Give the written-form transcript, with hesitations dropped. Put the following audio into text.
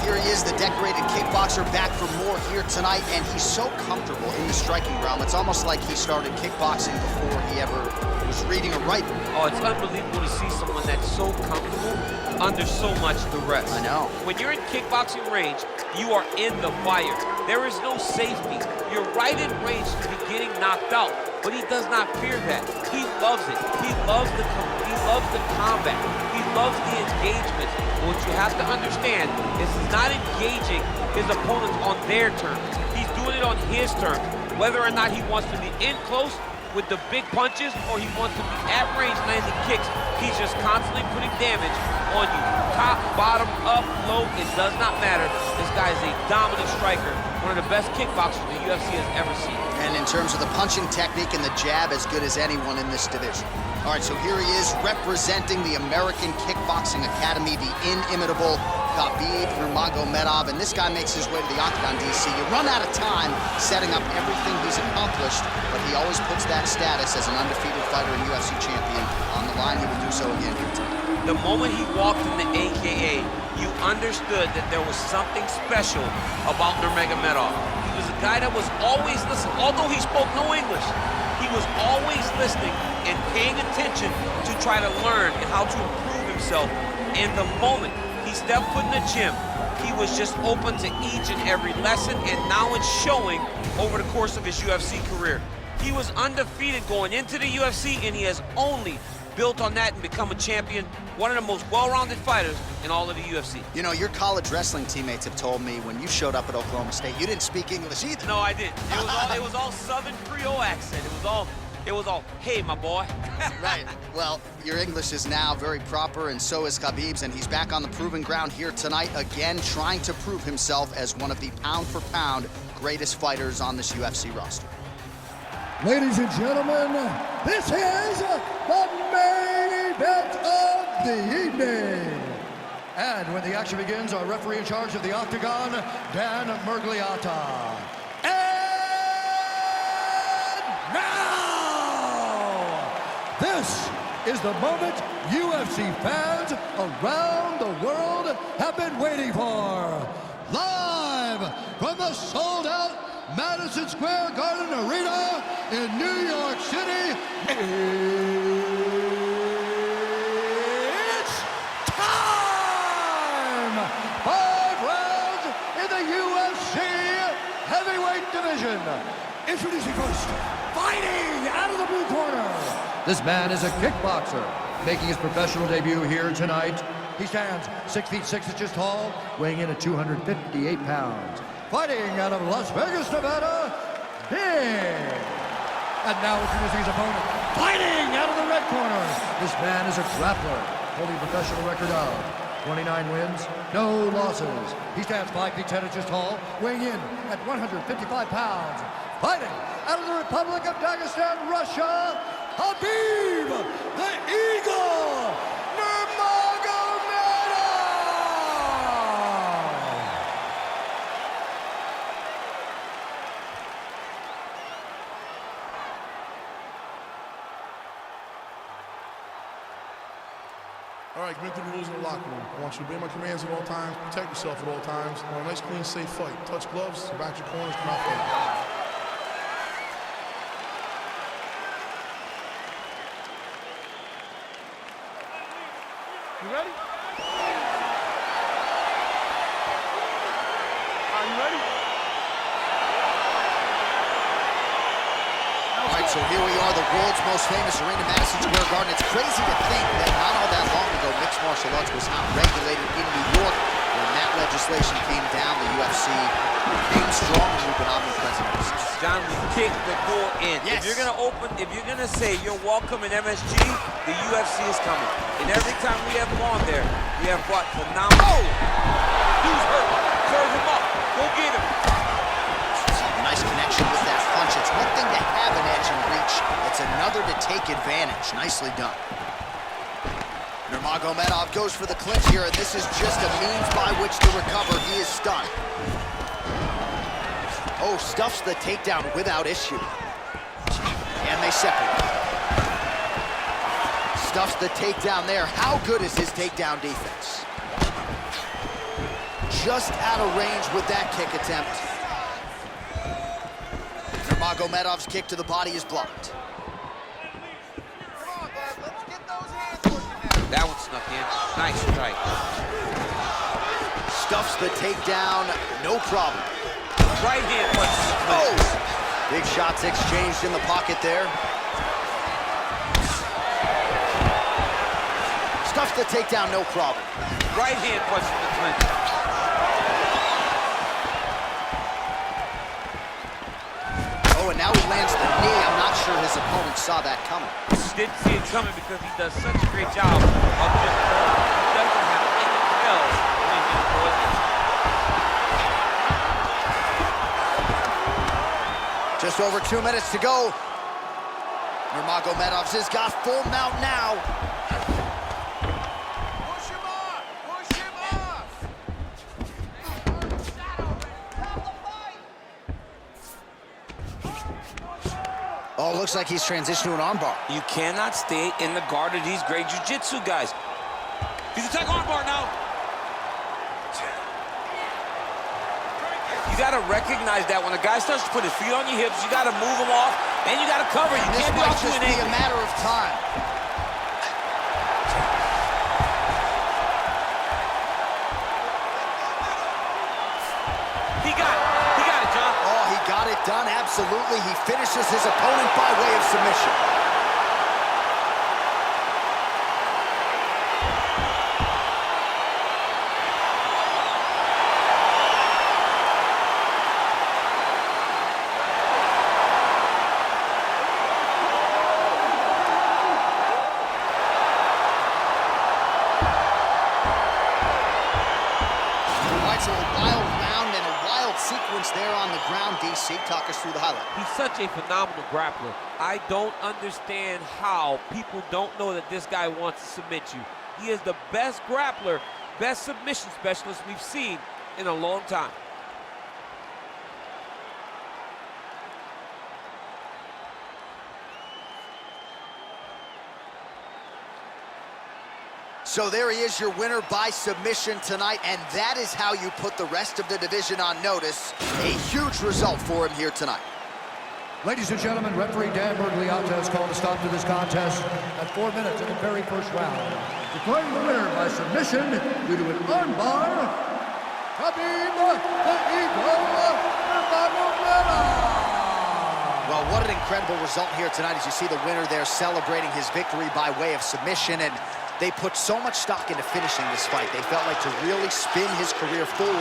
here he is, the decorated kickboxer, back for more here tonight, and he's so comfortable in the striking realm. It's almost like he started kickboxing before he ever was reading or writing. Oh, it's unbelievable to see someone that's so comfortable under so much duress. I know. When you're in kickboxing range, you are in the fire. There is no safety. You're right in range to be getting knocked out, but he does not fear that. He loves it. He loves the combat. He loves the engagement. What you have to understand is he's not engaging his opponents on their terms. He's doing it on his terms. Whether or not he wants to be in close with the big punches or he wants to be at range landing kicks, he's just constantly putting damage on you. Top, bottom, up, low, it does not matter. This guy is a dominant striker, one of the best kickboxers the UFC has ever seen. And in terms of the punching technique and the jab, as good as anyone in this division. All right, so here he is representing the American Kickboxing Academy, the inimitable Khabib Nurmagomedov, and this guy makes his way to the octagon, DC. You run out of time setting up everything he's accomplished, but he always puts that status as an undefeated fighter and UFC champion on the line. He will do so again here tonight. The moment he walked in the AKA, you understood that there was something special about Nurmagomedov. He was a guy that was always listening. Although he spoke no English, he was always listening and paying attention to try to learn and how to improve himself. And the moment he stepped foot in the gym, he was just open to each and every lesson, and now it's showing over the course of his UFC career. He was undefeated going into the UFC, and he has only built on that and become a champion, one of the most well-rounded fighters in all of the UFC. You know, your college wrestling teammates have told me when you showed up at Oklahoma State, you didn't speak English either. No, I didn't. It was all Southern Creole accent. It was all, hey, my boy. Right. Well, your English is now very proper, and so is Khabib's, and he's back on the proving ground here tonight, again trying to prove himself as one of the pound-for-pound greatest fighters on this UFC roster. Ladies and gentlemen, this is the main event of the evening. And when the action begins, our referee in charge of the octagon, Dan Murgliata. And now, this is the moment UFC fans around the world have been waiting for. Live from the sold-out Madison Square Garden Arena in New York City, it's time! 5 rounds in the UFC heavyweight division. Introducing first, fighting out of the blue corner. This man is a kickboxer, making his professional debut here tonight. He stands 6 feet 6 inches tall, weighing in at 258 pounds. Fighting out of Las Vegas, Nevada, Big. And now introducing his opponent, fighting out of the red corner. This man is a grappler, holding a professional record of 29 wins, no losses. He stands 5 feet 10 inches tall, weighing in at 155 pounds. Fighting out of the Republic of Dagestan, Russia, Khabib the Eagle All right, commit to the rules in the locker room. I want you to obey my commands at all times, protect yourself at all times. I want a nice, clean, safe fight. Touch gloves, back your corners, come out fight. You ready? Are you ready? All right, so here we are, the world's most famous arena, Madison Square Garden. It's crazy to think that not all that long ago, mixed martial arts was not regulated in New York. When that legislation came down, the UFC came strong, and we've been omnipresent ever since. John, we kicked the door in. Yes. If you're gonna say you're welcome in MSG, the UFC is coming. And every time we have gone there, we have brought phenomenal. Oh! Dude's hurt. Serve him up. Go get him. Nice connection with that punch. It's one thing to have an edge and reach. It's another to take advantage. Nicely done. Nurmagomedov goes for the clinch here, and this is just a means by which to recover. He is stunned. Oh, stuffs the takedown without issue. And they separate. Stuffs the takedown there. How good is his takedown defense? just out of range with that kick attempt. Nurmagomedov's kick to the body is blocked. That one snuck in. Nice strike. Stuffs the takedown, no problem. Right hand punch. Oh! Big shots exchanged in the pocket there. Stuffs the takedown, no problem. Right hand punch in the clinch. Oh, and now he lands the knee. I'm not sure his opponent saw that coming. Didn't see it coming because he does such a great job of just he doesn't have anything else in his poison. Just over 2 minutes to go. Nurmagomedov has got full mount now. Push him off! Push him off! Oh, looks like he's transitioned to an armbar. You cannot stay in the guard of these great jiu-jitsu guys. He's attacking armbar now. You got to recognize that when a guy starts to put his feet on your hips, you got to move him off, and you got to cover. You This can't be might off to just an be angle. a matter of time. He got it, John. Oh, he got it done, absolutely. He finishes his opponent by way of submission. So a wild round and a wild sequence there on the ground. DC, talk us through the highlight. He's such a phenomenal grappler. I don't understand how people don't know that this guy wants to submit you. He is the best grappler, best submission specialist we've seen in a long time. So there he is, your winner by submission tonight, and that is how you put the rest of the division on notice. A huge result for him here tonight. Ladies and gentlemen, referee Dan Bergliata has called a stop to this contest at 4 minutes of the very first round. Declaring the winner by submission due to an armbar, Khabib the Eagle Nurmagomedov. Well, what an incredible result here tonight as you see the winner there celebrating his victory by way of submission, and they put so much stock into finishing this fight. They felt like to really spin his career forward.